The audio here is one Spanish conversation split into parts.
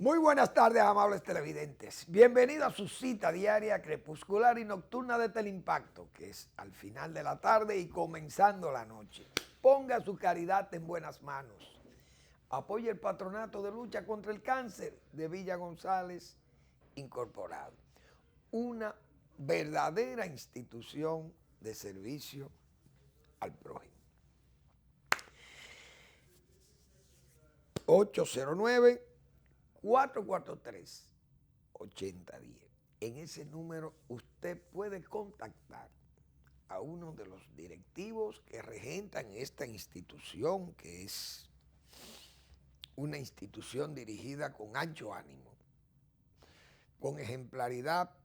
Muy buenas tardes, amables televidentes. Bienvenidos a su cita diaria crepuscular y nocturna de Teleimpacto, que es al final de la tarde y comenzando la noche. Ponga su caridad en buenas manos. Apoye el Patronato de Lucha contra el Cáncer de Villa González Incorporado. Una verdadera institución de servicio al prójimo. 809-443-8010. En ese número usted puede contactar a uno de los directivos que regentan esta institución, que es una institución dirigida con ancho ánimo, con ejemplaridad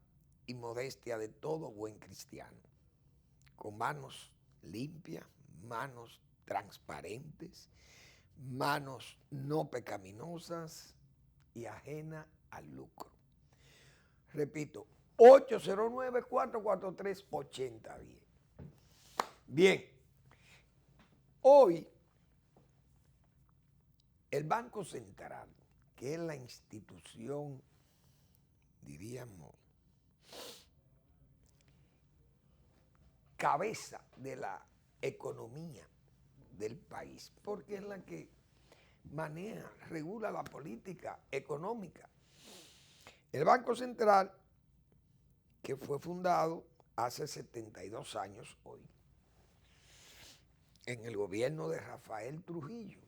y modestia de todo buen cristiano, con manos limpias, manos transparentes, manos no pecaminosas y ajena al lucro. Repito, 809-443-8010. Bien, hoy el Banco Central, que es la institución, diríamos, cabeza de la economía del país, porque es la que maneja, regula la política económica. El Banco Central, que fue fundado hace 72 años hoy, en el gobierno de Rafael Trujillo,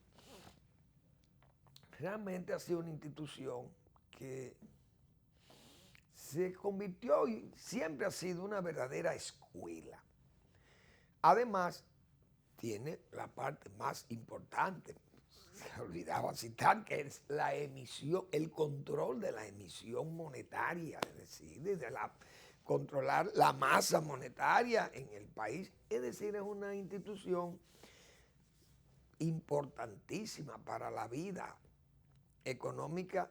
realmente ha sido una institución que se convirtió y siempre ha sido una verdadera escuela. Además, tiene la parte más importante, se olvidaba citar, que es la emisión, el control de la emisión monetaria, es decir, controlar la masa monetaria en el país. Es decir, es una institución importantísima para la vida económica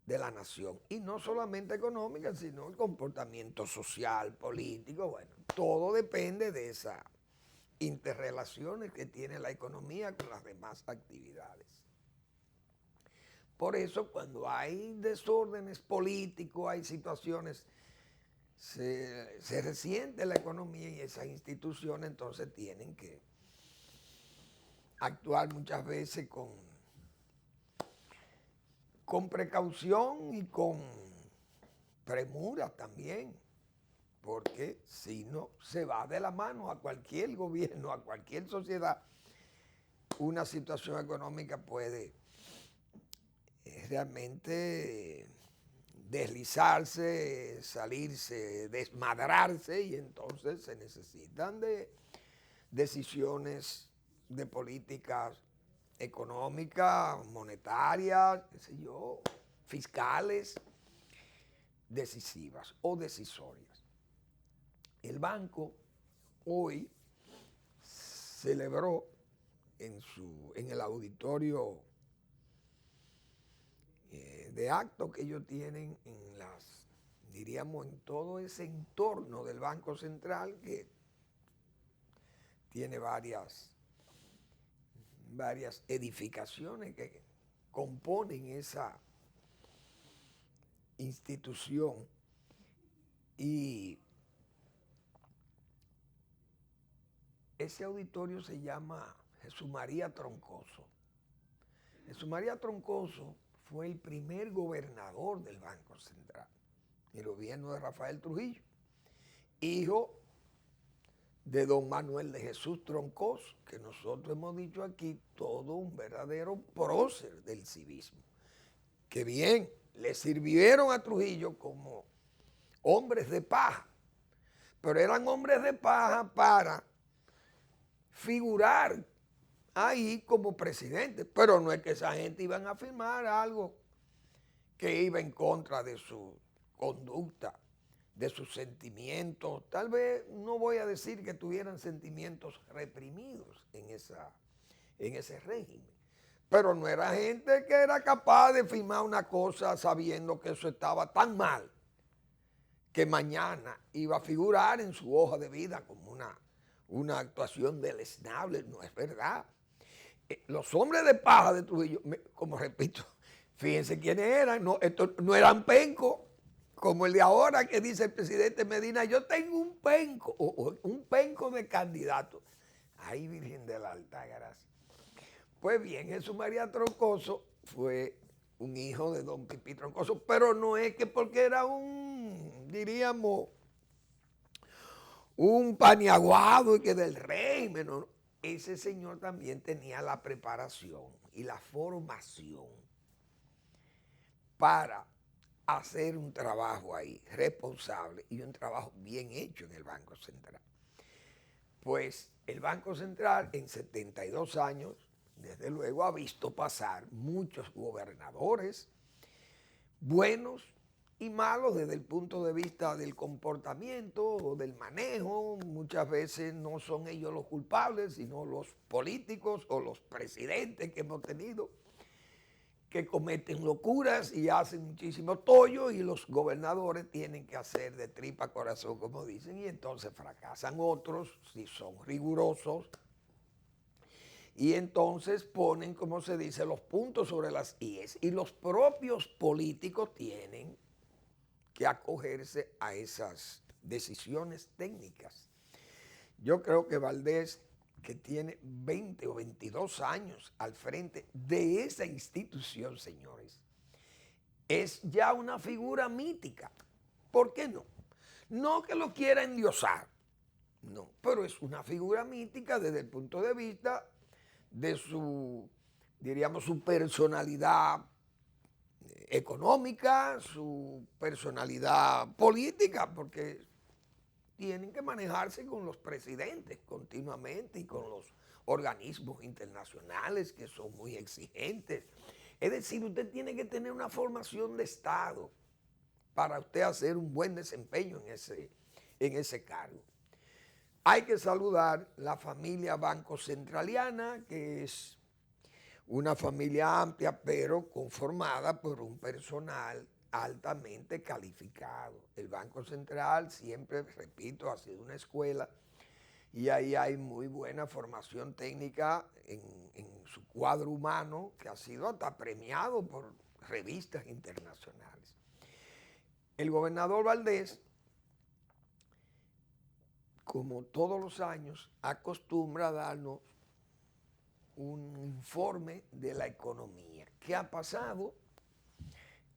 de la nación. Y no solamente económica, sino el comportamiento social, político, bueno, todo depende de esas interrelaciones que tiene la economía con las demás actividades. Por eso, cuando hay desórdenes políticos, hay situaciones, se resiente la economía y esas instituciones entonces tienen que actuar muchas veces con precaución y con premura también, porque si no se va de la mano a cualquier gobierno, a cualquier sociedad, una situación económica puede realmente deslizarse, salirse, desmadrarse, y entonces se necesitan de decisiones de políticas económicas, monetarias, qué sé yo, fiscales, decisivas o decisorias. El banco hoy celebró en el auditorio de actos que ellos tienen diríamos, en todo ese entorno del Banco Central, que tiene varias edificaciones que componen esa institución, y ese auditorio se llama Jesús María Troncoso. Jesús María Troncoso fue el primer gobernador del Banco Central, el gobierno de Rafael Trujillo, hijo de don Manuel de Jesús Troncoso, que nosotros hemos dicho aquí, todo un verdadero prócer del civismo, que bien le sirvieron a Trujillo como hombres de paja, pero eran hombres de paja para figurar ahí como presidente, pero no es que esa gente iban a firmar algo que iba en contra de su conducta, de sus sentimientos. Tal vez no voy a decir que tuvieran sentimientos reprimidos en ese régimen, pero no era gente que era capaz de firmar una cosa sabiendo que eso estaba tan mal que mañana iba a figurar en su hoja de vida como una actuación deleznable. No es verdad. Los hombres de paja de Trujillo, como repito, Fíjense quiénes eran, no, estos no eran pencos, como el de ahora que dice el presidente Medina, yo tengo un penco, o un penco de candidato. Ay, Virgen de la Alta Gracia. Pues bien, Jesús María Troncoso fue un hijo de don Pipí Troncoso, pero no es que porque era un, diríamos, un paniaguado y que del régimen. No. Ese señor también tenía la preparación y la formación para hacer un trabajo ahí responsable y un trabajo bien hecho en el Banco Central. Pues el Banco Central en 72 años, desde luego, ha visto pasar muchos gobernadores buenos y malos desde el punto de vista del comportamiento o del manejo. Muchas veces no son ellos los culpables, sino los políticos o los presidentes que hemos tenido, que cometen locuras y hacen muchísimo tollo, y los gobernadores tienen que hacer de tripa corazón, como dicen, y entonces fracasan. Otros, si son rigurosos, y entonces ponen, como se dice, los puntos sobre las íes, y los propios políticos tienen que acogerse a esas decisiones técnicas. Yo creo que Valdés, que tiene 20 o 22 años al frente de esa institución, señores, es ya una figura mítica. ¿Por qué no? No que lo quiera endiosar, no, pero es una figura mítica desde el punto de vista de su, diríamos, su personalidad económica, su personalidad política, porque tienen que manejarse con los presidentes continuamente y con los organismos internacionales que son muy exigentes. Es decir, usted tiene que tener una formación de Estado para usted hacer un buen desempeño en ese cargo. Hay que saludar la familia Banco Centraliana, que es una familia amplia, pero conformada por un personal altamente calificado. El Banco Central siempre, repito, ha sido una escuela y ahí hay muy buena formación técnica en su cuadro humano, que ha sido hasta premiado por revistas internacionales. El gobernador Valdés, como todos los años, acostumbra a darnos un informe de la economía. ¿Qué ha pasado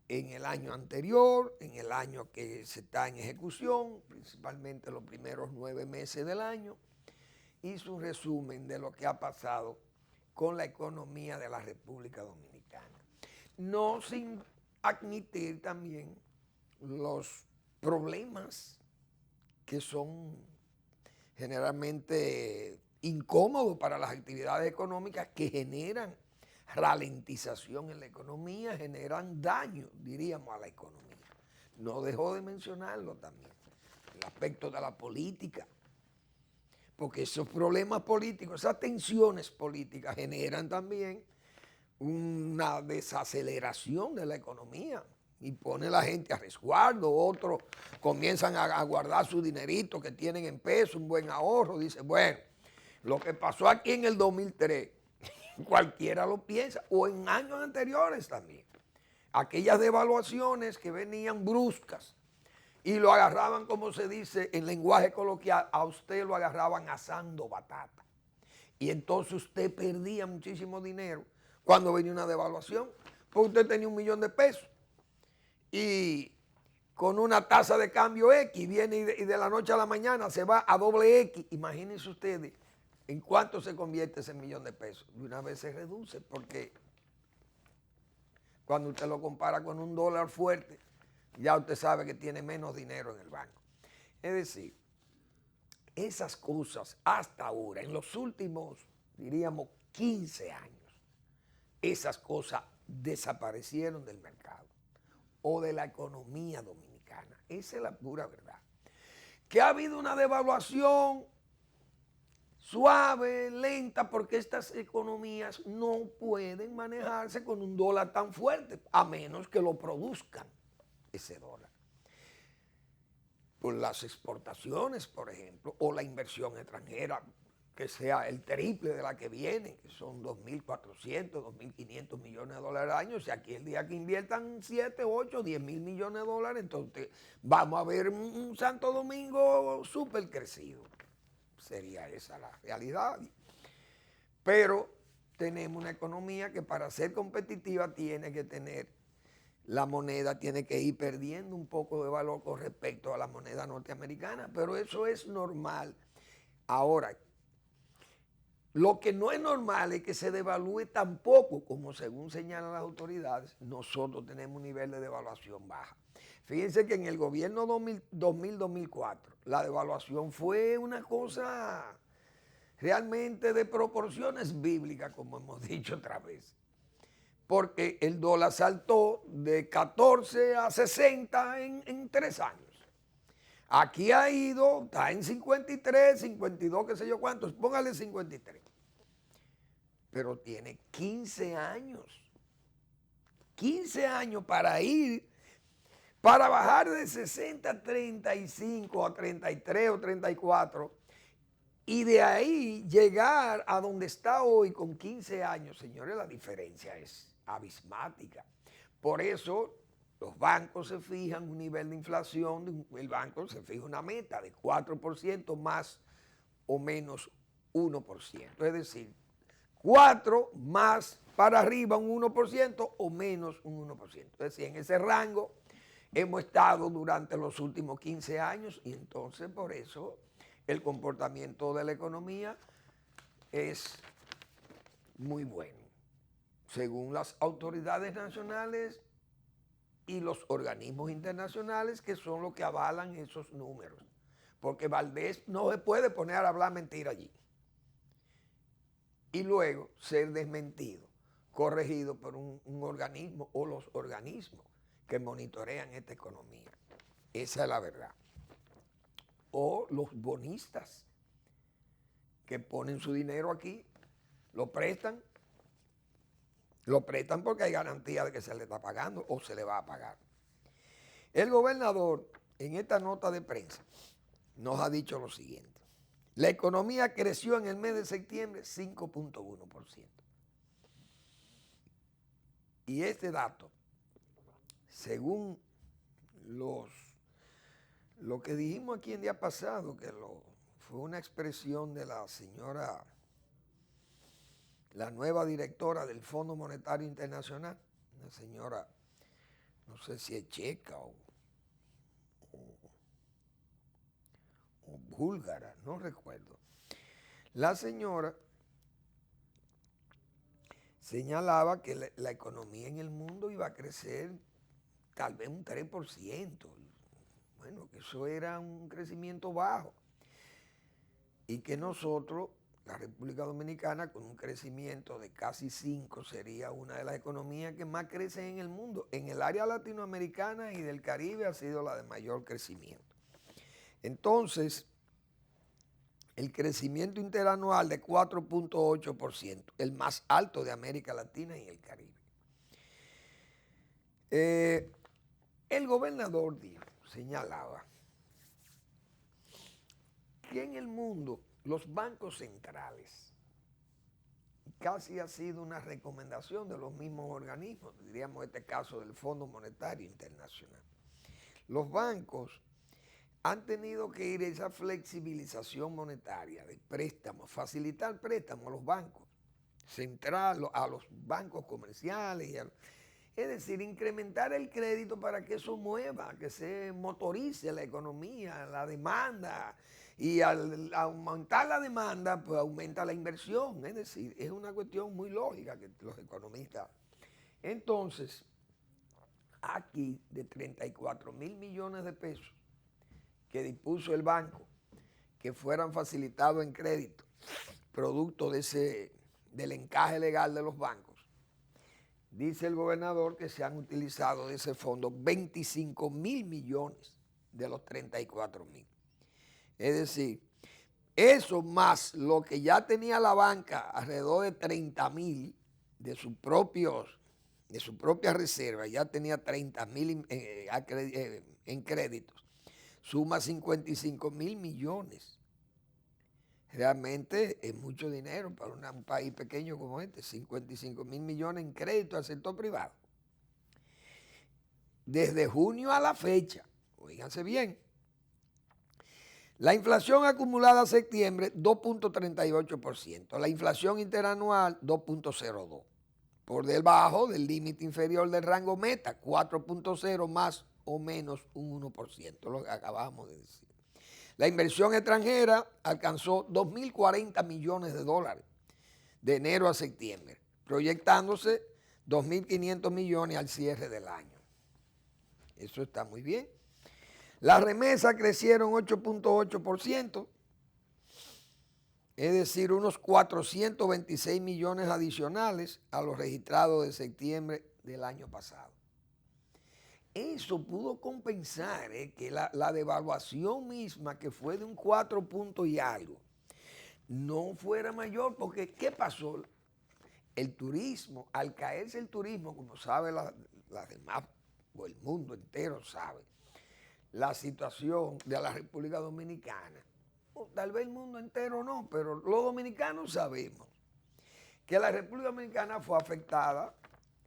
en el año anterior, en el año que se está en ejecución, principalmente los primeros 9 meses del año, y su resumen de lo que ha pasado con la economía de la República Dominicana? No sin admitir también los problemas que son generalmente incómodos para las actividades económicas, que generan ralentización en la economía, generan daño, diríamos, a la economía. No dejó de mencionarlo también, el aspecto de la política, porque esos problemas políticos, esas tensiones políticas generan también una desaceleración de la economía y pone a la gente a resguardo. Otros comienzan a guardar su dinerito que tienen en pesos, un buen ahorro. Dice, bueno, lo que pasó aquí en el 2003, cualquiera lo piensa, o en años anteriores también. Aquellas devaluaciones que venían bruscas y lo agarraban, como se dice en lenguaje coloquial, a usted lo agarraban asando batata. Y entonces usted perdía muchísimo dinero cuando venía una devaluación, porque usted tenía 1 millón de pesos y con una tasa de cambio X viene y de la noche a la mañana se va a doble X. Imagínense ustedes en cuánto se convierte ese 1 millón de pesos. De una vez se reduce, porque cuando usted lo compara con un dólar fuerte, ya usted sabe que tiene menos dinero en el banco. Es decir, esas cosas hasta ahora, en los últimos, diríamos, 15 años, esas cosas desaparecieron del mercado o de la economía dominicana. Esa es la pura verdad. Que ha habido una devaluación suave, lenta, porque estas economías no pueden manejarse con un dólar tan fuerte, a menos que lo produzcan ese dólar. Por las exportaciones, por ejemplo, o la inversión extranjera, que sea el triple de la que viene, que son 2.400, 2.500 millones de dólares al año. Si aquí el día que inviertan 7, 8, 10.000 millones de dólares, entonces vamos a ver un Santo Domingo súper crecido. Sería esa la realidad. Pero tenemos una economía que para ser competitiva tiene que tener, la moneda tiene que ir perdiendo un poco de valor con respecto a la moneda norteamericana, pero eso es normal. Ahora, lo que no es normal es que se devalúe tan poco como según señalan las autoridades. Nosotros tenemos un nivel de devaluación baja. Fíjense que en el gobierno 2000-2004 la devaluación fue una cosa realmente de proporciones bíblicas, como hemos dicho otra vez. Porque el dólar saltó de 14 a 60 en 3 años. Aquí ha ido, está en 53, 52, qué sé yo cuántos, póngale 53. Pero tiene 15 años. 15 años para bajar de 60 a 35, a 33 o 34, y de ahí llegar a donde está hoy con 15 años. Señores, la diferencia es abismática. Por eso los bancos se fijan un nivel de inflación, el banco se fija una meta de 4% más o menos 1%. Es decir, 4 más para arriba un 1% o menos un 1%. Es decir, en ese rango hemos estado durante los últimos 15 años y entonces por eso el comportamiento de la economía es muy bueno, según las autoridades nacionales y los organismos internacionales, que son los que avalan esos números. Porque Valdés no se puede poner a hablar mentira allí y luego ser desmentido, corregido por un organismo o los organismos que monitorean esta economía. Esa es la verdad. O los bonistas que ponen su dinero aquí, lo prestan porque hay garantía de que se le está pagando o se le va a pagar. El gobernador en esta nota de prensa nos ha dicho lo siguiente: la economía creció en el mes de septiembre 5.1%. Y este dato, según lo que dijimos aquí el día pasado, que fue una expresión de la señora, la nueva directora del Fondo Monetario Internacional, una señora, no sé si es checa o búlgara, no recuerdo. La señora señalaba que la economía en el mundo iba a crecer tal vez un 3%. Bueno, que eso era un crecimiento bajo. Y que nosotros, la República Dominicana, con un crecimiento de casi 5, sería una de las economías que más crecen en el mundo. En el área latinoamericana y del Caribe ha sido la de mayor crecimiento. Entonces, el crecimiento interanual de 4.8%, el más alto de América Latina y el Caribe. El gobernador señalaba que en el mundo los bancos centrales, casi ha sido una recomendación de los mismos organismos, diríamos este caso del Fondo Monetario Internacional, los bancos han tenido que ir a esa flexibilización monetaria de préstamos, facilitar préstamos a los bancos centrales, a los bancos comerciales, es decir, incrementar el crédito para que eso mueva, que se motorice la economía, la demanda, y al aumentar la demanda, pues aumenta la inversión. Es decir, es una cuestión muy lógica que los economistas. Entonces, aquí de 34.000 millones de pesos que dispuso el banco que fueran facilitados en crédito, producto del encaje legal de los bancos, dice el gobernador que se han utilizado de ese fondo 25.000 millones de los 34.000. Es decir, eso más lo que ya tenía la banca, alrededor de 30.000 de su propia reserva, ya tenía 30.000 en créditos, suma 55.000 millones Realmente es mucho dinero para un país pequeño como este, 55.000 millones en crédito al sector privado. Desde junio a la fecha, oíganse bien, la inflación acumulada a septiembre, 2.38%. La inflación interanual, 2.02%. Por debajo del límite inferior del rango meta, 4.0 más o menos un 1%, lo que acabamos de decir. La inversión extranjera alcanzó 2.040 millones de dólares de enero a septiembre, proyectándose 2.500 millones al cierre del año. Eso está muy bien. Las remesas crecieron 8.8%, es decir, unos 426 millones adicionales a los registrados de septiembre del año pasado. Eso pudo compensar que la devaluación misma, que fue de un 4 puntos y algo, no fuera mayor, porque ¿qué pasó? El turismo, al caerse el turismo, como sabe la demás, o el mundo entero sabe, la situación de la República Dominicana, o tal vez el mundo entero no, pero los dominicanos sabemos que la República Dominicana fue afectada,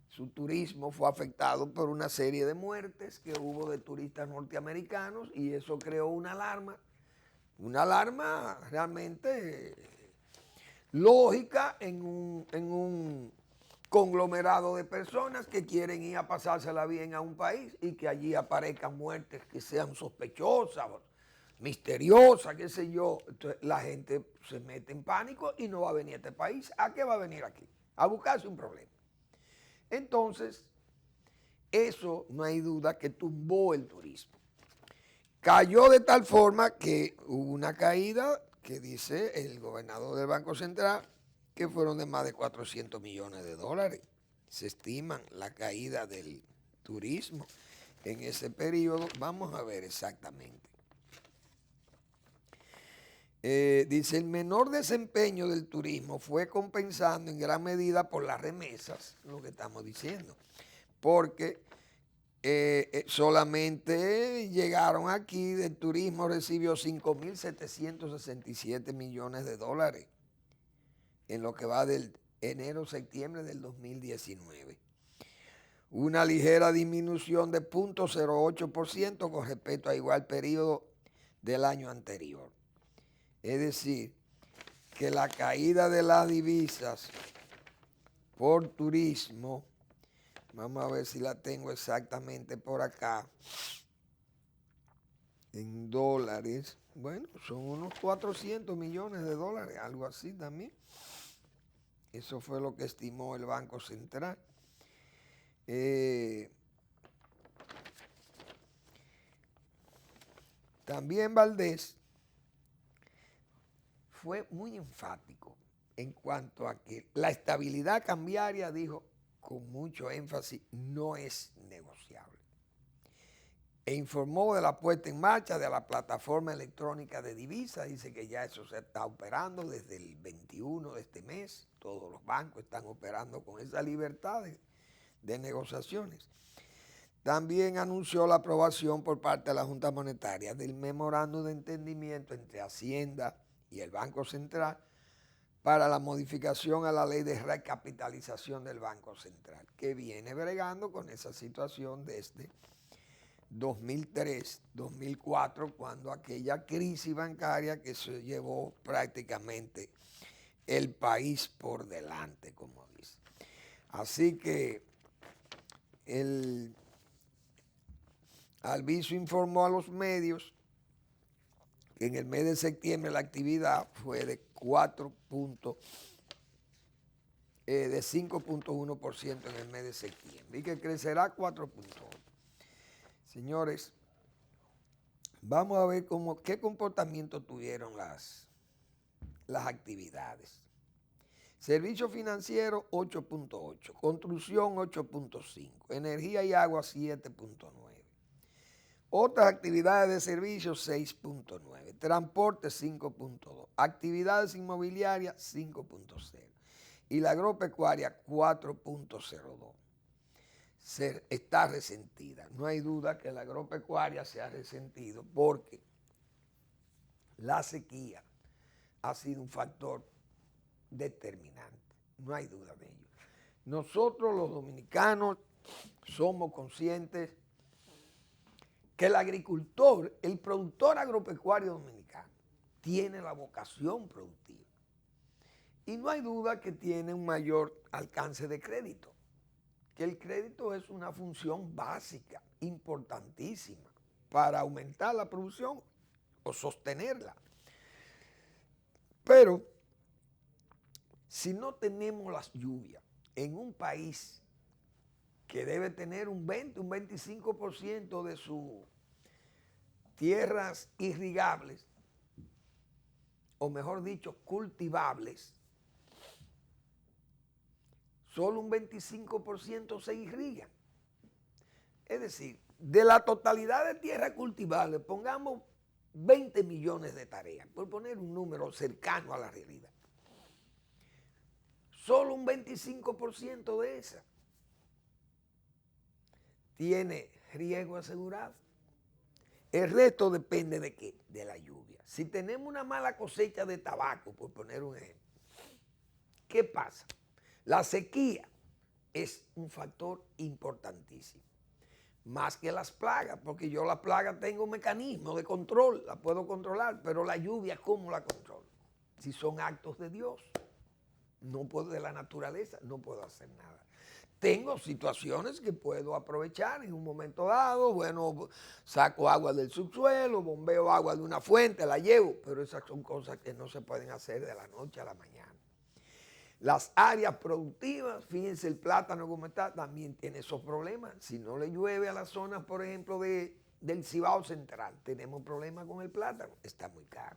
su turismo fue afectado por una serie de muertes que hubo de turistas norteamericanos, y eso creó una alarma realmente lógica en un conglomerado de personas que quieren ir a pasársela bien a un país y que allí aparezcan muertes que sean sospechosas, misteriosas, qué sé yo. Entonces la gente se mete en pánico y no va a venir a este país. ¿A qué va a venir aquí? A buscarse un problema. Entonces, eso no hay duda que tumbó el turismo. Cayó de tal forma que hubo una caída que dice el gobernador del Banco Central que fueron de más de 400 millones de dólares. Se estiman la caída del turismo en ese periodo. Vamos a ver exactamente. Dice, el menor desempeño del turismo fue compensando en gran medida por las remesas, lo que estamos diciendo, porque solamente llegaron aquí del turismo, recibió 5.767 millones de dólares en lo que va del enero-septiembre del 2019. Una ligera disminución de 0.08% con respecto a igual periodo del año anterior. Es decir, que la caída de las divisas por turismo, vamos a ver si la tengo exactamente por acá, en dólares, bueno, son unos 400 millones de dólares, algo así también. Eso fue lo que estimó el Banco Central. También Valdés fue muy enfático en cuanto a que la estabilidad cambiaria, dijo con mucho énfasis, no es negociable. E informó de la puesta en marcha de la plataforma electrónica de divisas. Dice que ya eso se está operando desde el 21 de este mes. Todos los bancos están operando con esa libertad de negociaciones. También anunció la aprobación por parte de la Junta Monetaria del memorando de entendimiento entre Hacienda y el Banco Central para la modificación a la ley de recapitalización del Banco Central, que viene bregando con esa situación desde 2003, 2004, cuando aquella crisis bancaria que se llevó prácticamente el país por delante, como dice. Así que el Albizu informó a los medios que en el mes de septiembre la actividad fue de 5.1% en el mes de septiembre y que crecerá 4.8%. Señores, vamos a ver qué comportamiento tuvieron las actividades. Servicio financiero 8.8, construcción 8.5, energía y agua 7.9. Otras actividades de servicios 6.9, transporte 5.2, actividades inmobiliarias 5.0 y la agropecuaria 4.02. Está resentida. No hay duda que la agropecuaria se ha resentido porque la sequía ha sido un factor determinante, no hay duda de ello. Nosotros los dominicanos somos conscientes que el agricultor, el productor agropecuario dominicano, tiene la vocación productiva. Y no hay duda que tiene un mayor alcance de crédito, que el crédito es una función básica, importantísima, para aumentar la producción o sostenerla. Pero si no tenemos las lluvias en un país que debe tener un 20, un 25% de sus tierras irrigables, o mejor dicho, cultivables, solo un 25% se irrigan. Es decir, de la totalidad de tierras cultivables, pongamos 20 millones de tareas, por poner un número cercano a la realidad. Solo un 25% de esas tiene riego asegurado. El resto depende de qué, de la lluvia. Si tenemos una mala cosecha de tabaco, por poner un ejemplo, ¿qué pasa? La sequía es un factor importantísimo, más que las plagas, porque yo las plagas tengo un mecanismo de control, la puedo controlar, pero la lluvia, ¿cómo la controlo? Si son actos de Dios, no puedo, de la naturaleza, no puedo hacer nada. Tengo situaciones que puedo aprovechar en un momento dado, bueno, saco agua del subsuelo, bombeo agua de una fuente, la llevo, pero esas son cosas que no se pueden hacer de la noche a la mañana. Las áreas productivas, fíjense el plátano como está, también tiene esos problemas. Si no le llueve a las zonas, por ejemplo, del Cibao Central, tenemos problemas con el plátano, está muy caro.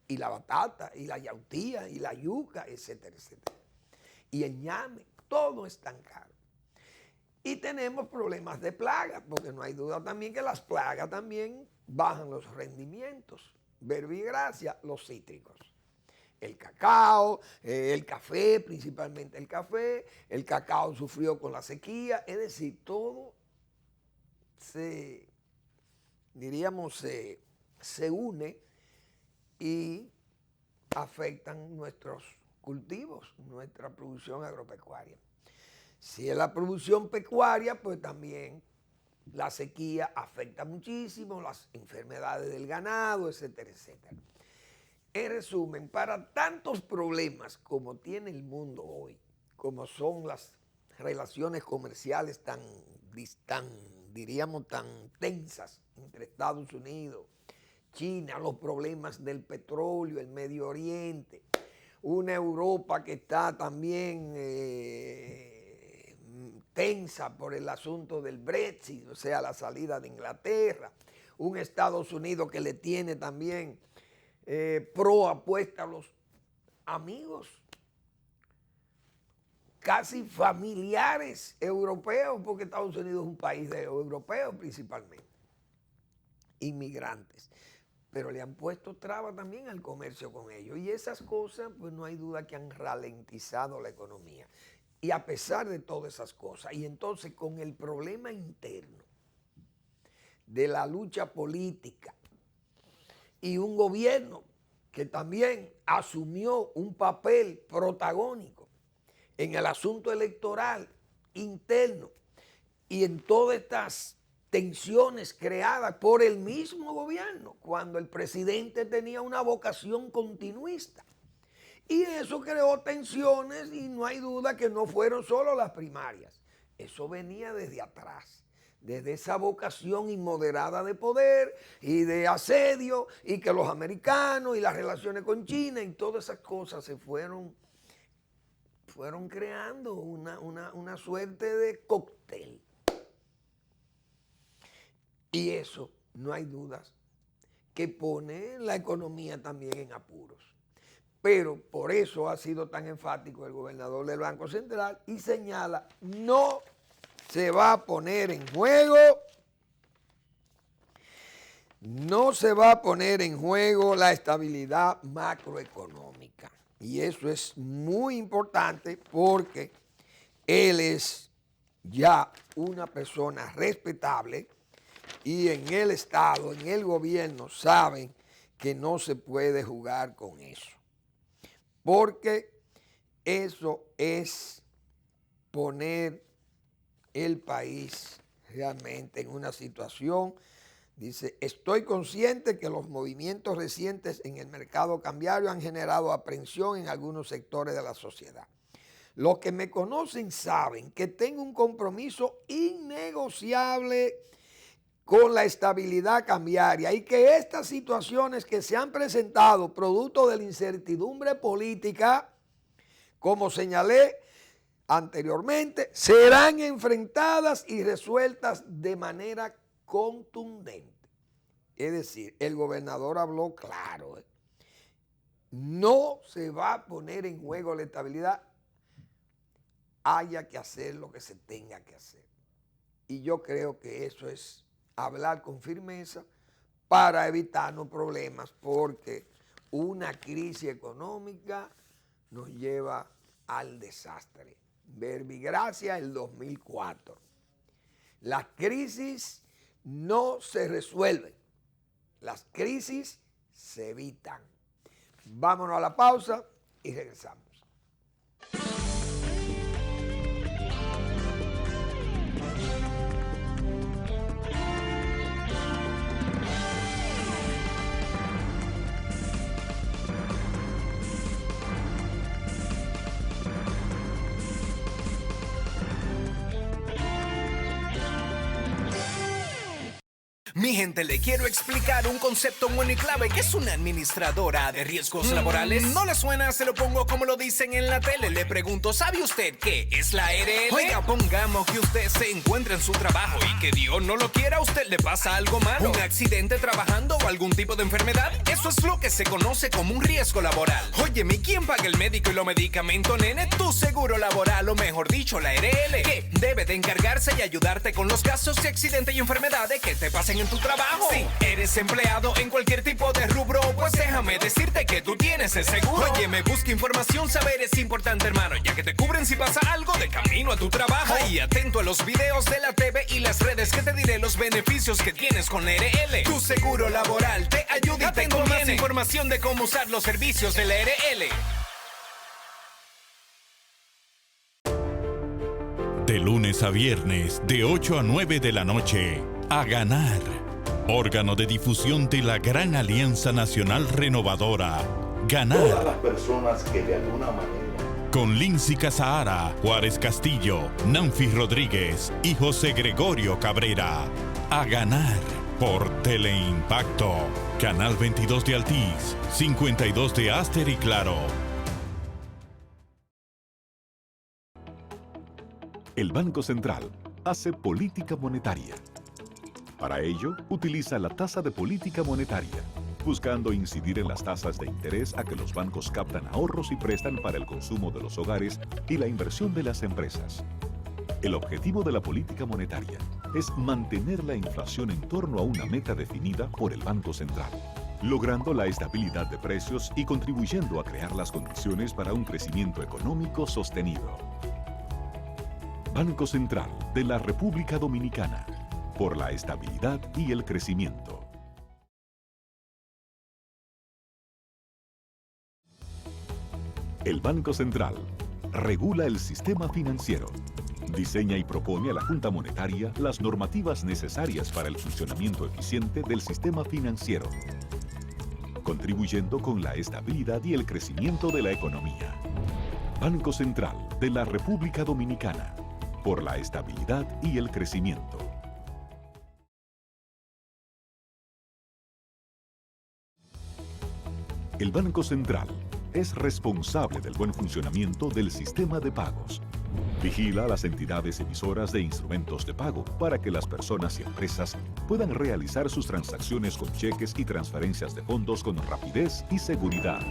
Y la batata, y la yautía, y la yuca, etcétera, etcétera. Y el ñame, todo es tan caro. Y tenemos problemas de plagas, porque no hay duda también que las plagas también bajan los rendimientos. Verbigracia, los cítricos. El cacao, el café, principalmente el cacao sufrió con la sequía, es decir, todo se une y afectan nuestros cultivos, nuestra producción agropecuaria. Si es la producción pecuaria, pues también la sequía afecta muchísimo, las enfermedades del ganado, etcétera, etcétera. En resumen, para tantos problemas como tiene el mundo hoy, como son las relaciones comerciales tan tensas entre Estados Unidos, China, los problemas del petróleo, el Medio Oriente, una Europa que está también tensa por el asunto del Brexit, o sea, la salida de Inglaterra, un Estados Unidos que le tiene también pro apuesta a los amigos, casi familiares europeos, porque Estados Unidos es un país de europeos principalmente, inmigrantes, pero le han puesto trabas también al comercio con ellos. Y esas cosas, pues no hay duda que han ralentizado la economía. Y a pesar de todas esas cosas, y entonces con el problema interno de la lucha política y un gobierno que también asumió un papel protagónico en el asunto electoral interno y en todas estas tensiones creadas por el mismo gobierno, cuando el presidente tenía una vocación continuista. Y eso creó tensiones y no hay duda que no fueron solo las primarias. Eso venía desde atrás, desde esa vocación inmoderada de poder y de asedio, y que los americanos y las relaciones con China y todas esas cosas se fueron creando una suerte de cóctel. Y eso, no hay dudas, que pone la economía también en apuros. Pero por eso ha sido tan enfático el gobernador del Banco Central y señala, no se va a poner en juego, la estabilidad macroeconómica. Y eso es muy importante porque él es ya una persona respetable y en el Estado, en el gobierno, saben que no se puede jugar con eso. porque eso es poner el país realmente en una situación. Dice, estoy consciente que los movimientos recientes en el mercado cambiario han generado aprensión en algunos sectores de la sociedad. Los que me conocen saben que tengo un compromiso innegociable con la estabilidad cambiaria y que estas situaciones que se han presentado producto de la incertidumbre política, como señalé anteriormente, serán enfrentadas y resueltas de manera contundente. Es decir, el gobernador habló claro. No se va a poner en juego la estabilidad, haya que hacer lo que se tenga que hacer. Y yo creo que eso es hablar con firmeza para evitarnos problemas, porque una crisis económica nos lleva al desastre. Verbigracia el 2004. Las crisis no se resuelven, las crisis se evitan. Vámonos a la pausa y regresamos. Mi gente, le quiero explicar un concepto bueno y clave que es una administradora de riesgos laborales. ¿No le suena? Se lo pongo como lo dicen en la tele. Le pregunto, ¿sabe usted qué es la ARL? Oiga, pongamos que usted se encuentra en su trabajo y que Dios no lo quiera, a usted le pasa algo malo. Un accidente trabajando o algún tipo de enfermedad. Eso es lo que se conoce como un riesgo laboral. Óyeme, ¿quién paga el médico y los medicamentos, nene? Tu seguro laboral, o mejor dicho, la ARL, que debe de encargarse y ayudarte con los casos de accidente y enfermedades que te pasen en tu trabajo. Si eres empleado en cualquier tipo de rubro, pues déjame decirte que tú tienes el seguro. Oye, me busca información, saber es importante, hermano, ya que te cubren si pasa algo de camino a tu trabajo. Y atento a los videos de la TV y las redes, que te diré los beneficios que tienes con ARL. Tu seguro laboral te ayuda y te conviene. Más información de cómo usar los servicios de la ARL. De lunes a viernes, de 8 a 9 de la noche, A Ganar. Órgano de difusión de la Gran Alianza Nacional Renovadora. Ganar. Todas las personas que de alguna manera. Con Lindsay Casahara, Juárez Castillo, Nanfi Rodríguez y José Gregorio Cabrera. A Ganar. Por Teleimpacto. Canal 22 de Altiz, 52 de Aster y Claro. El Banco Central hace política monetaria. Para ello, utiliza la tasa de política monetaria, buscando incidir en las tasas de interés a que los bancos captan ahorros y prestan para el consumo de los hogares y la inversión de las empresas. El objetivo de la política monetaria es mantener la inflación en torno a una meta definida por el Banco Central, logrando la estabilidad de precios y contribuyendo a crear las condiciones para un crecimiento económico sostenido. Banco Central de la República Dominicana, por la estabilidad y el crecimiento. El Banco Central regula el sistema financiero, diseña y propone a la Junta Monetaria las normativas necesarias para el funcionamiento eficiente del sistema financiero, contribuyendo con la estabilidad y el crecimiento de la economía. Banco Central de la República Dominicana, por la estabilidad y el crecimiento. El Banco Central es responsable del buen funcionamiento del sistema de pagos. Vigila a las entidades emisoras de instrumentos de pago para que las personas y empresas puedan realizar sus transacciones con cheques y transferencias de fondos con rapidez y seguridad.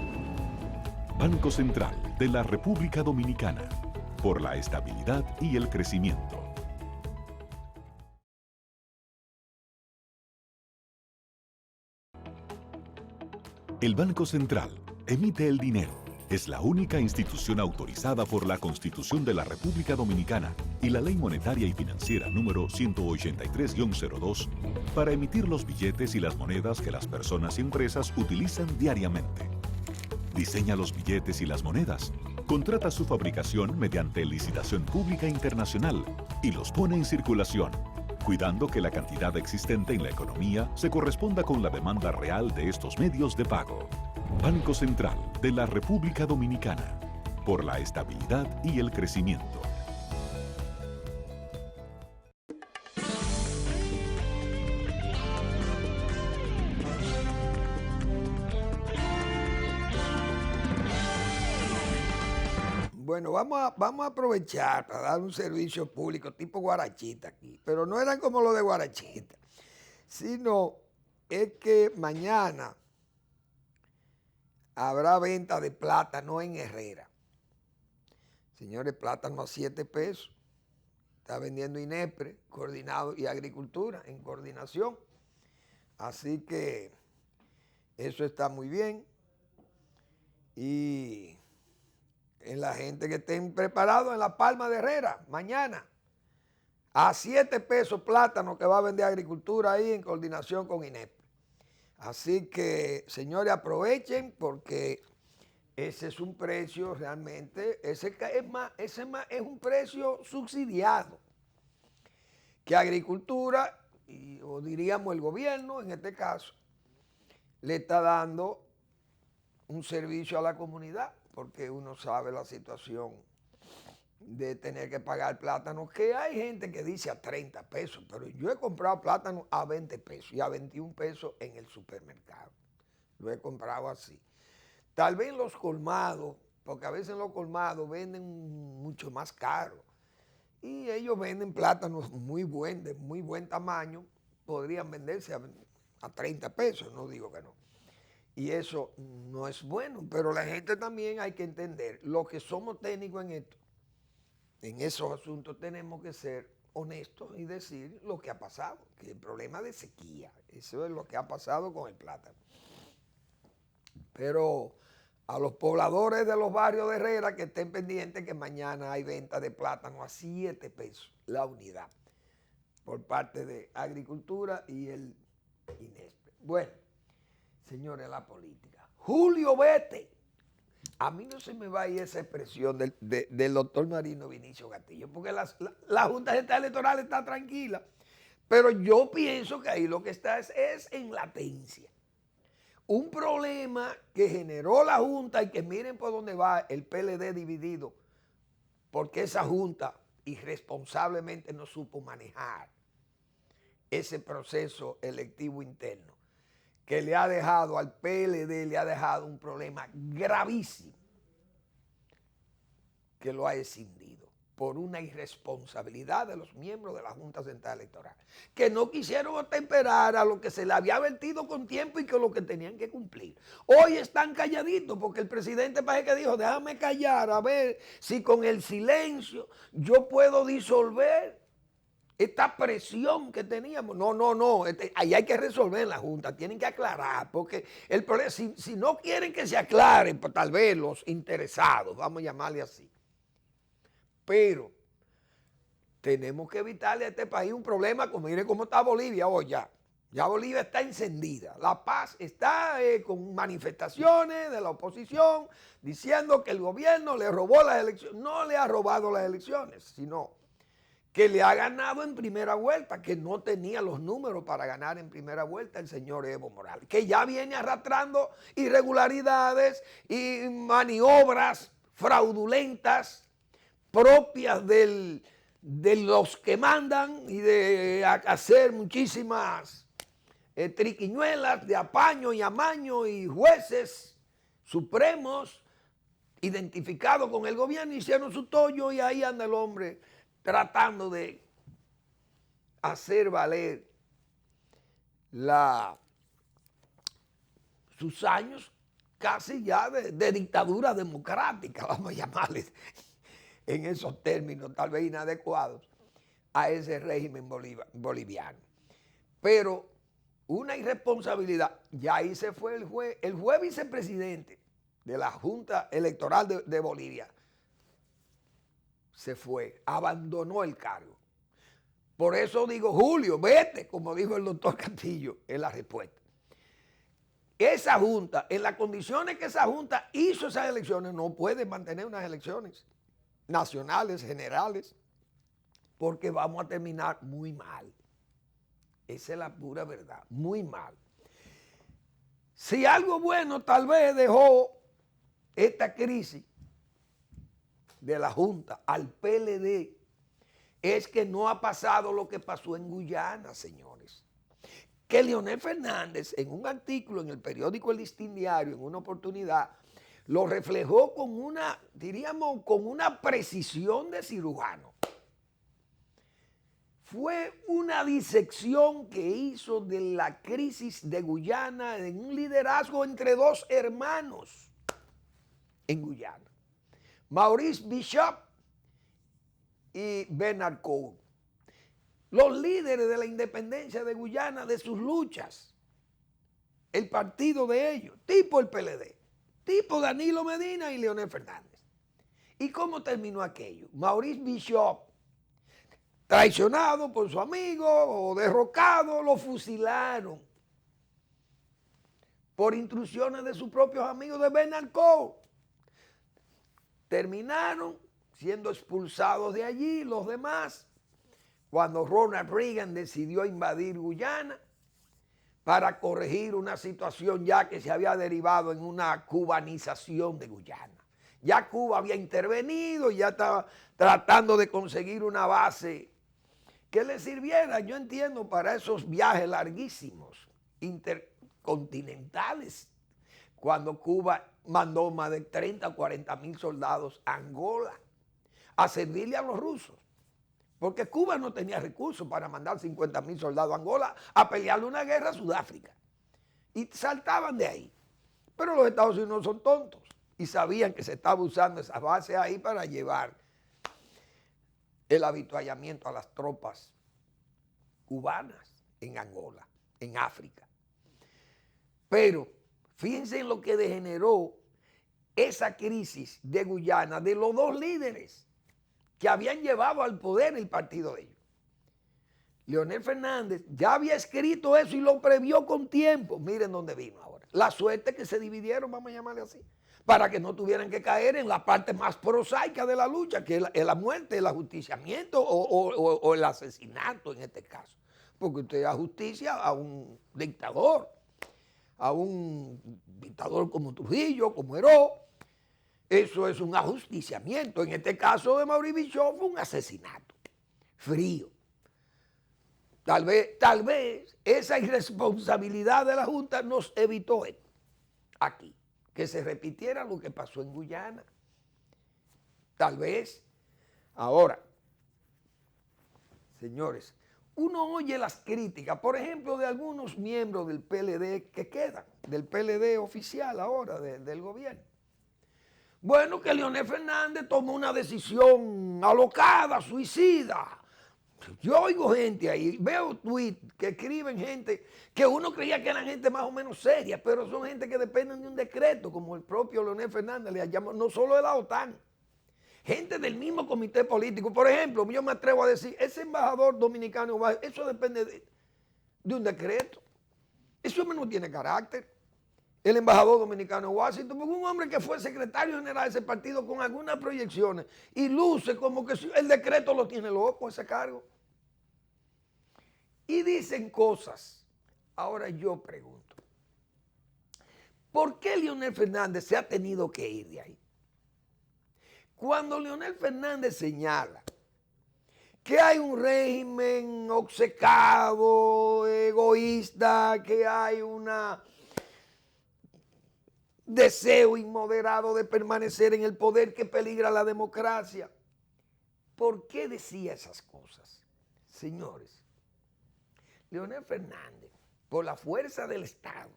Banco Central de la República Dominicana, por la estabilidad y el crecimiento. El Banco Central emite el dinero. Es la única institución autorizada por la Constitución de la República Dominicana y la Ley Monetaria y Financiera número 183-02 para emitir los billetes y las monedas que las personas y empresas utilizan diariamente. diseña los billetes y las monedas, contrata su fabricación mediante licitación pública internacional y los pone en circulación, cuidando que la cantidad existente en la economía se corresponda con la demanda real de estos medios de pago. Banco Central de la República Dominicana, por la estabilidad y el crecimiento. Bueno, vamos a aprovechar para dar un servicio público tipo Guarachita aquí, pero no eran como los de Guarachita, sino es que mañana habrá venta de plátano en Herrera. Señores, plátano a 7 pesos. Está vendiendo INEPRE, Coordinado y Agricultura en coordinación. Así que eso está muy bien. Y en la gente que estén preparados en la Palma de Herrera, mañana, a 7 pesos plátano que va a vender Agricultura ahí en coordinación con INEPRE. Así que, señores, aprovechen porque ese es un precio realmente, ese es un precio subsidiado que Agricultura, o diríamos el gobierno en este caso, le está dando un servicio a la comunidad, porque uno sabe la situación de tener que pagar plátano, que hay gente que dice a 30 pesos, pero yo he comprado plátano a 20 pesos y a 21 pesos en el supermercado. Lo he comprado así. Tal vez en los colmados, porque a veces en los colmados venden mucho más caro y ellos venden plátanos muy buenos, de muy buen tamaño, podrían venderse a 30 pesos, no digo que no. Y eso no es bueno, pero la gente también hay que entender, los que somos técnicos en esto, en esos asuntos tenemos que ser honestos y decir lo que ha pasado, que el problema de sequía, eso es lo que ha pasado con el plátano. Pero a los pobladores de los barrios de Herrera que estén pendientes que mañana hay venta de plátano a 7 pesos la unidad por parte de Agricultura y el INESPRE. Bueno, señores, la política. Julio, vete. A mí no se me va a ir esa expresión del doctor Marino Vinicio Castillo, porque la Junta Central Electoral está tranquila, pero yo pienso que ahí lo que está es en latencia. Un problema que generó la Junta y que miren por dónde va el PLD dividido, porque esa Junta irresponsablemente no supo manejar ese proceso electivo interno, que le ha dejado al PLD, le ha dejado un problema gravísimo, que lo ha escindido por una irresponsabilidad de los miembros de la Junta Central Electoral, que no quisieron atemperar a lo que se le había advertido con tiempo y con lo que tenían que cumplir. Hoy están calladitos porque el presidente parece que dijo, déjame callar a ver si con el silencio yo puedo disolver esta presión que teníamos. No, ahí hay que resolver en la Junta, tienen que aclarar, porque el problema, si no quieren que se aclaren, pues tal vez los interesados, vamos a llamarle así, pero tenemos que evitarle a este país un problema, como miren cómo está Bolivia hoy ya Bolivia está encendida, La Paz está con manifestaciones de la oposición diciendo que el gobierno le robó las elecciones. No le ha robado las elecciones, sino que le ha ganado en primera vuelta, que no tenía los números para ganar en primera vuelta el señor Evo Morales, que ya viene arrastrando irregularidades y maniobras fraudulentas propias de los que mandan y de hacer muchísimas triquiñuelas de apaño y amaño y jueces supremos identificados con el gobierno hicieron su tollo y ahí anda el hombre tratando de hacer valer sus años casi ya de dictadura democrática, vamos a llamarles en esos términos tal vez inadecuados a ese régimen boliviano. Pero una irresponsabilidad, ya ahí se fue el juez vicepresidente de la Junta Electoral de Bolivia, se fue, abandonó el cargo. Por eso digo, Julio, vete, como dijo el doctor Castillo en la respuesta. esa junta, en las condiciones que esa junta hizo esas elecciones, no puede mantener unas elecciones nacionales, generales, porque vamos a terminar muy mal. Esa es la pura verdad, muy mal. Si algo bueno tal vez dejó esta crisis de la Junta al PLD, es que no ha pasado lo que pasó en Guyana, señores. Que Leonel Fernández, en un artículo en el periódico El Listín Diario, en una oportunidad, lo reflejó con una, diríamos, con una precisión de cirujano. Fue una disección que hizo de la crisis de Guyana en un liderazgo entre dos hermanos en Guyana. Maurice Bishop y Bernard Coe, los líderes de la independencia de Guyana, de sus luchas, el partido de ellos, tipo el PLD, tipo Danilo Medina y Leonel Fernández. ¿Y cómo terminó aquello? Maurice Bishop, traicionado por su amigo o derrocado, lo fusilaron por instrucciones de sus propios amigos de Bernard Coe. Terminaron siendo expulsados de allí los demás cuando Ronald Reagan decidió invadir Guyana para corregir una situación ya que se había derivado en una cubanización de Guyana. Ya Cuba había intervenido, ya estaba tratando de conseguir una base que le sirviera, yo entiendo, para esos viajes larguísimos, intercontinentales, cuando Cuba mandó más de 30 o 40 mil soldados a Angola a servirle a los rusos. Porque Cuba no tenía recursos para mandar 50.000 soldados a Angola a pelearle una guerra a Sudáfrica. Y saltaban de ahí. Pero los Estados Unidos no son tontos y sabían que se estaba usando esa base ahí para llevar el avituallamiento a las tropas cubanas en Angola, en África. Pero fíjense en lo que degeneró esa crisis de Guyana de los dos líderes que habían llevado al poder el partido de ellos. Leonel Fernández ya había escrito eso y lo previó con tiempo. Miren dónde vino ahora. La suerte que se dividieron, vamos a llamarle así, para que no tuvieran que caer en la parte más prosaica de la lucha, que es la muerte, el ajusticiamiento o el asesinato en este caso. Porque usted da justicia a un dictador como Trujillo, como Heró. Eso es un ajusticiamiento. En este caso de Maurice Bishop fue un asesinato frío. Tal vez esa irresponsabilidad de la Junta nos evitó esto aquí, que se repitiera lo que pasó en Guyana. Tal vez. Ahora, señores, uno oye las críticas, por ejemplo, de algunos miembros del PLD que quedan, del PLD oficial ahora, del gobierno. Bueno, que Leonel Fernández tomó una decisión alocada, suicida. Yo oigo gente ahí, veo tweets que escriben gente que uno creía que eran gente más o menos seria, pero son gente que dependen de un decreto, como el propio Leonel Fernández le llama, no solo de la OTAN. Gente del mismo comité político. Por ejemplo, yo me atrevo a decir, ese embajador dominicano, eso depende de un decreto. Eso no tiene carácter. El embajador dominicano en Washington, porque un hombre que fue secretario general de ese partido con algunas proyecciones y luce como que el decreto lo tiene loco ese cargo. Y dicen cosas. Ahora yo pregunto, ¿por qué Leonel Fernández se ha tenido que ir de ahí? Cuando Leonel Fernández señala que hay un régimen obcecado, egoísta, que hay un deseo inmoderado de permanecer en el poder que peligra la democracia. ¿Por qué decía esas cosas? Señores, Leonel Fernández, por la fuerza del Estado,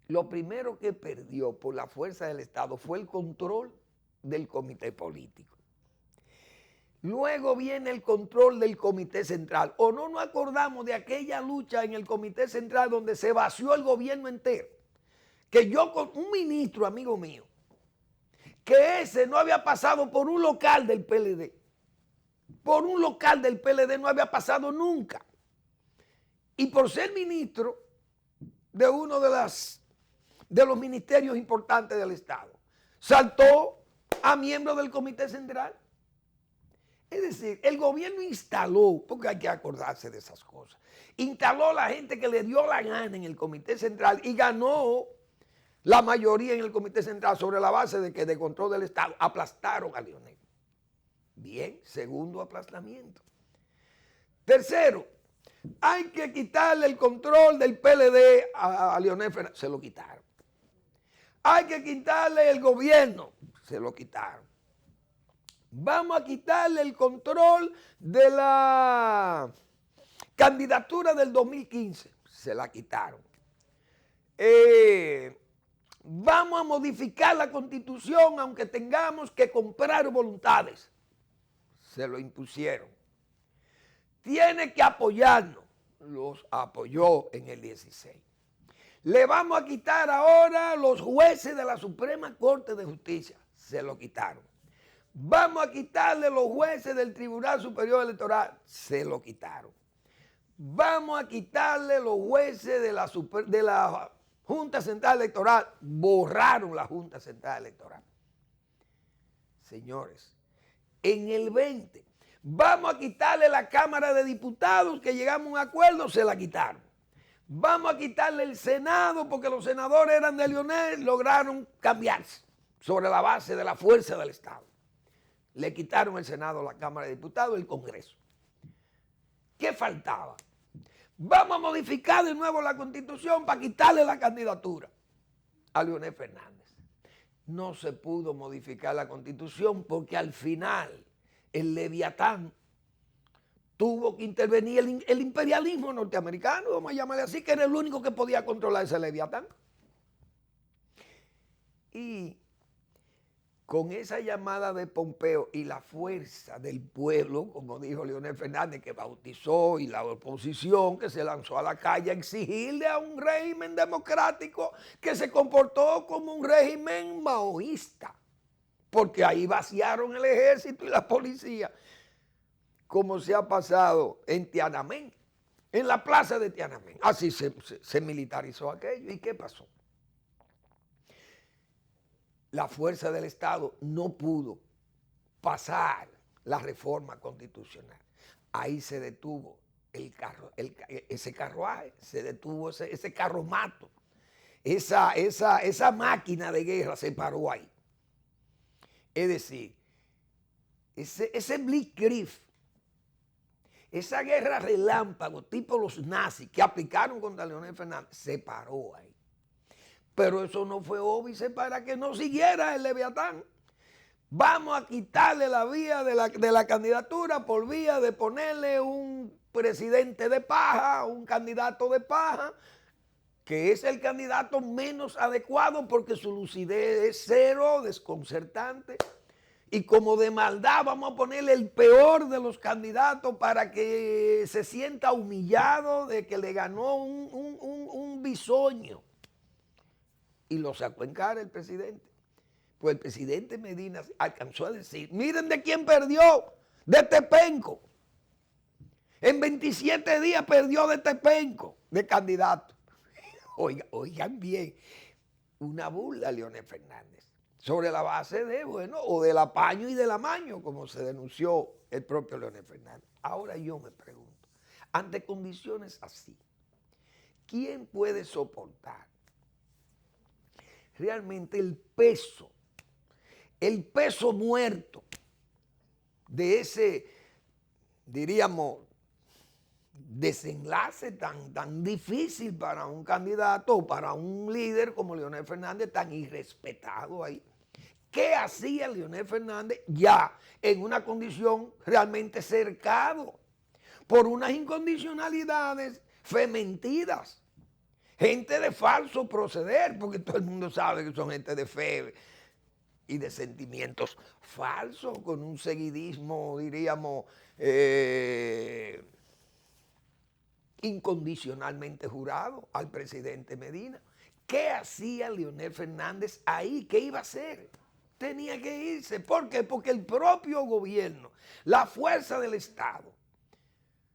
lo primero que perdió por la fuerza del Estado fue el control del comité político. Luego viene el control del comité central. ¿O no nos acordamos de aquella lucha en el comité central donde se vació el gobierno entero? Que yo con un ministro, amigo mío, que ese no había pasado por un local del PLD. Por un local del PLD no había pasado nunca. Y por ser ministro, de uno de los ministerios importantes del Estado. Saltó a miembro del Comité Central. Es decir, el gobierno instaló, porque hay que acordarse de esas cosas, instaló la gente que le dio la gana en el Comité Central y ganó la mayoría en el Comité Central sobre la base de que de control del Estado aplastaron a Leonel. Bien, segundo aplastamiento. Tercero, hay que quitarle el control del PLD a Leonel Fernández. Se lo quitaron. Hay que quitarle el gobierno. Se lo quitaron. Vamos a quitarle el control de la candidatura del 2015. Se la quitaron. Vamos a modificar la Constitución aunque tengamos que comprar voluntades. Se lo impusieron. Tiene que apoyarnos. Los apoyó en el 16. Le vamos a quitar ahora los jueces de la Suprema Corte de Justicia. Se lo quitaron. Vamos a quitarle los jueces del Tribunal Superior Electoral. Se lo quitaron. Vamos a quitarle los jueces de la Junta Central Electoral. Borraron la Junta Central Electoral. Señores, en el 20, vamos a quitarle la Cámara de Diputados, que llegamos a un acuerdo, se la quitaron. Vamos a quitarle el Senado, porque los senadores eran de Leonel, lograron cambiarse sobre la base de la fuerza del Estado. Le quitaron el Senado, la Cámara de Diputados, el Congreso. ¿Qué faltaba? Vamos a modificar de nuevo la Constitución para quitarle la candidatura a Leonel Fernández. No se pudo modificar la Constitución porque al final el Leviatán tuvo que intervenir el imperialismo norteamericano, vamos a llamarle así, que era el único que podía controlar ese Leviatán. Y con esa llamada de Pompeo y la fuerza del pueblo, como dijo Leonel Fernández, que bautizó, y la oposición que se lanzó a la calle a exigirle a un régimen democrático que se comportó como un régimen maoísta, porque ahí vaciaron el ejército y la policía, como se ha pasado en Tiananmen, en la plaza de Tiananmen. Así se militarizó aquello. ¿Y qué pasó? La fuerza del Estado no pudo pasar la reforma constitucional. Ahí se detuvo ese carruaje, se detuvo ese carromato, esa máquina de guerra se paró ahí. Es decir, ese Blitzkrieg, esa guerra relámpago tipo los nazis que aplicaron contra Leonel Fernández, se paró ahí. Pero eso no fue óbice para que no siguiera el Leviatán. Vamos a quitarle la vía de la candidatura por vía de ponerle un presidente de paja, un candidato de paja, que es el candidato menos adecuado porque su lucidez es cero, desconcertante. Y como de maldad vamos a ponerle el peor de los candidatos para que se sienta humillado de que le ganó un bisoño. Y lo sacó en cara el presidente. Pues el presidente Medina alcanzó a decir, miren de quién perdió, de Tepenco. En 27 días perdió de Tepenco, de candidato. Oigan bien, una burla a Leonel Fernández, sobre la base de, o del apaño y del amaño, como se denunció el propio Leonel Fernández. Ahora yo me pregunto, ante condiciones así, ¿quién puede soportar realmente el peso muerto de ese, diríamos, desenlace tan difícil para un candidato o para un líder como Leonel Fernández, tan irrespetado ahí? ¿Qué hacía Leonel Fernández ya en una condición realmente cercado por unas incondicionalidades fementidas? Gente de falso proceder, porque todo el mundo sabe que son gente de fe y de sentimientos falsos, con un seguidismo, diríamos, incondicionalmente jurado al presidente Medina. ¿Qué hacía Leonel Fernández ahí? ¿Qué iba a hacer? Tenía que irse. ¿Por qué? Porque el propio gobierno, la fuerza del Estado,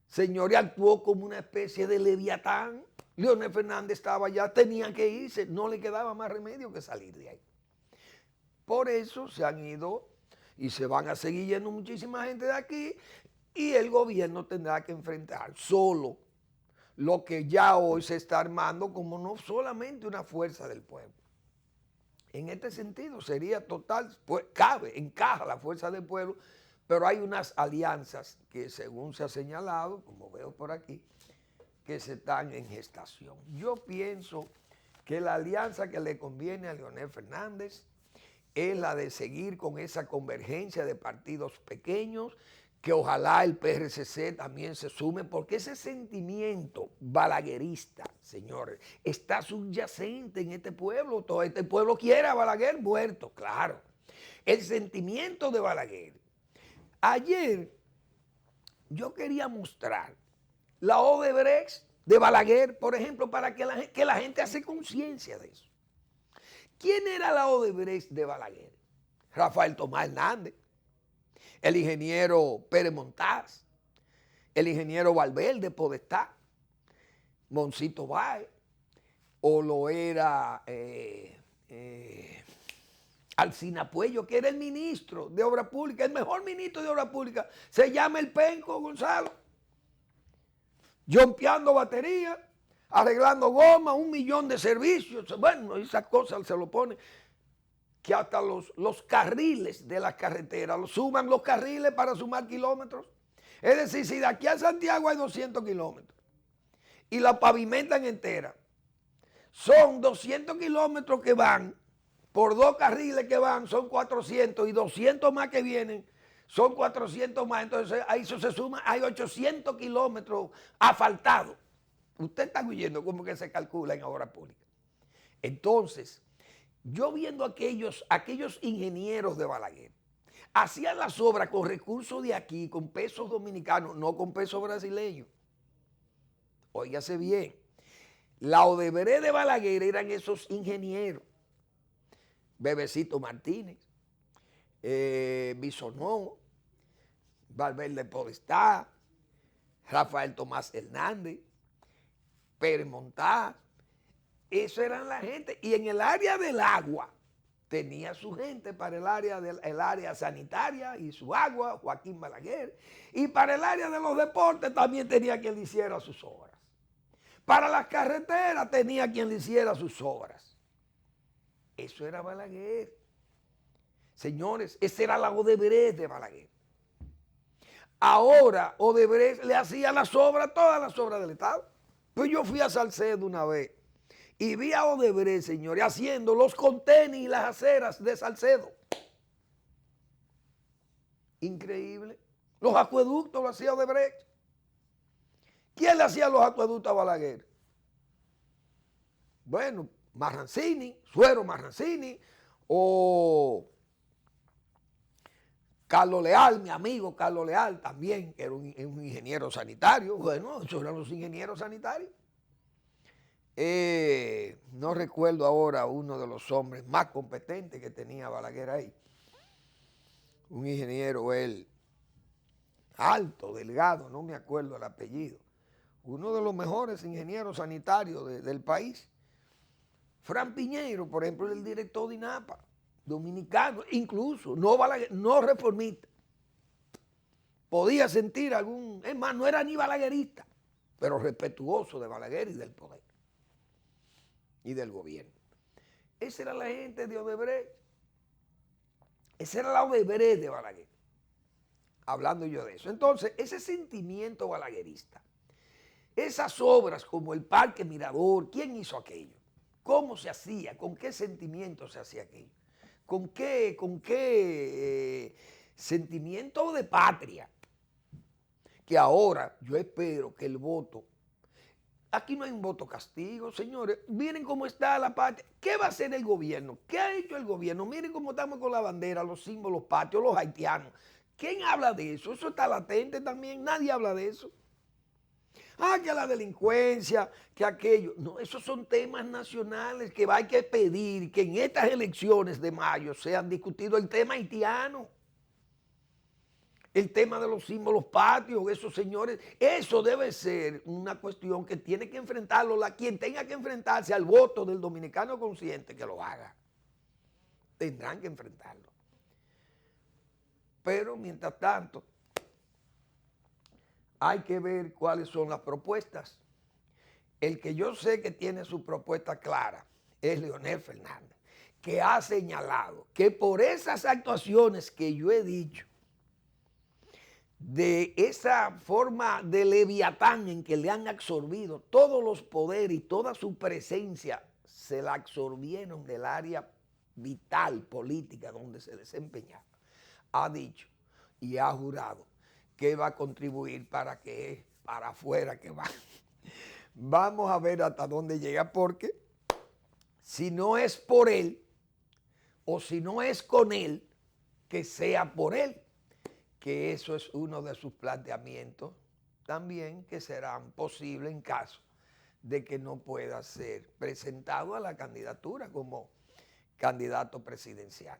señores, actuó como una especie de Leviatán Leonel Fernández estaba allá, tenía que irse, no le quedaba más remedio que salir de ahí. Por eso se han ido y se van a seguir yendo muchísima gente de aquí y el gobierno tendrá que enfrentar solo lo que ya hoy se está armando como no solamente una fuerza del pueblo. En este sentido sería total, pues encaja la fuerza del pueblo, pero hay unas alianzas que según se ha señalado, como veo por aquí, que se están en gestación. Yo pienso que la alianza que le conviene a Leonel Fernández es la de seguir con esa convergencia de partidos pequeños, que ojalá el PRCC también se sume, porque ese sentimiento balaguerista, señores, está subyacente en este pueblo. Todo este pueblo quiere a Balaguer muerto, claro. El sentimiento de Balaguer. Ayer yo quería mostrar la Odebrecht de Balaguer, por ejemplo, para que la gente hace conciencia de eso. ¿Quién era la Odebrecht de Balaguer? Rafael Tomás Hernández, el ingeniero Pérez Montaz, el ingeniero Valverde Podestá, Moncito Báez, o lo era Alcina Puello, que era el ministro de Obras Públicas, el mejor ministro de Obras Públicas, se llama el Penco Gonzalo, jompeando batería, arreglando goma, 1 millón de servicios, bueno, esas cosas se lo ponen, que hasta los carriles de las carreteras, suman los carriles para sumar kilómetros. Es decir, si de aquí a Santiago hay 200 kilómetros y la pavimentan entera, son 200 kilómetros que van, por 2 carriles que van, son 400 y 200 más que vienen, son 400 más, entonces a eso se suma, hay 800 kilómetros asfaltados. Usted está oyendo cómo que se calcula en obra pública. Entonces, yo viendo aquellos ingenieros de Balaguer, hacían las obras con recursos de aquí, con pesos dominicanos, no con pesos brasileños. Óigase bien, la Odebrecht de Balaguer eran esos ingenieros. Bebecito Martínez, Bisonó, Valverde Podestá, Rafael Tomás Hernández, Pérez Montaz, eso eran la gente. Y en el área del agua tenía su gente para el área sanitaria y su agua, Joaquín Balaguer. Y para el área de los deportes también tenía quien le hiciera sus obras. Para las carreteras tenía quien le hiciera sus obras. Eso era Balaguer. Señores, esa era la Odebrecht de Balaguer. Ahora Odebrecht le hacía las obras, todas las obras del Estado. Pues yo fui a Salcedo una vez y vi a Odebrecht, señores, haciendo los contenes y las aceras de Salcedo. Increíble. Los acueductos lo hacía Odebrecht. ¿Quién le hacía los acueductos a Balaguer? Bueno, Marrancini, Suero Marrancini, o Carlos Leal, mi amigo Carlos Leal también, que era un ingeniero sanitario. Bueno, esos eran los ingenieros sanitarios. No recuerdo ahora uno de los hombres más competentes que tenía Balaguer ahí. Un ingeniero, él, alto, delgado, no me acuerdo el apellido. Uno de los mejores ingenieros sanitarios del país. Fran Piñeiro, por ejemplo, el director de INAPA, dominicano, incluso, no Balaguer, no reformista. Podía sentir es más, no era ni balaguerista, pero respetuoso de Balaguer y del poder y del gobierno. Esa era la gente de Odebrecht. Esa era la Odebrecht de Balaguer. Hablando yo de eso. Entonces, ese sentimiento balaguerista, esas obras como el Parque Mirador, ¿quién hizo aquello? ¿Cómo se hacía? ¿Con qué sentimiento se hacía aquello? ¿Con qué sentimiento de patria? Que ahora yo espero que el voto, aquí no hay un voto castigo, señores, miren cómo está la patria. ¿Qué va a hacer el gobierno? ¿Qué ha hecho el gobierno? Miren cómo estamos con la bandera, los símbolos patrios, los haitianos. ¿Quién habla de eso? Eso está latente también, nadie habla de eso. Que la delincuencia, que aquello. No, esos son temas nacionales que hay que pedir que en estas elecciones de mayo sean discutidos el tema haitiano. el tema de los símbolos patrios, esos señores, eso debe ser una cuestión que tiene que enfrentarlo, quien tenga que enfrentarse al voto del dominicano consciente, que lo haga. Tendrán que enfrentarlo. Pero mientras tanto, hay que ver cuáles son las propuestas. El que yo sé que tiene su propuesta clara es Leonel Fernández, que ha señalado que por esas actuaciones que yo he dicho, de esa forma de leviatán en que le han absorbido todos los poderes y toda su presencia, se la absorbieron del área vital política donde se desempeñaba, ha dicho y ha jurado que va a contribuir para que es para afuera que va. Vamos a ver hasta dónde llega, porque si no es por él, o si no es con él, que sea por él, que eso es uno de sus planteamientos también que serán posibles en caso de que no pueda ser presentado a la candidatura como candidato presidencial.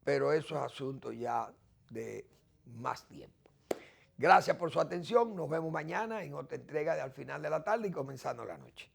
Pero eso es asunto ya de más tiempo. Gracias por su atención. Nos vemos mañana en otra entrega de Al Final de la Tarde y comenzando la noche.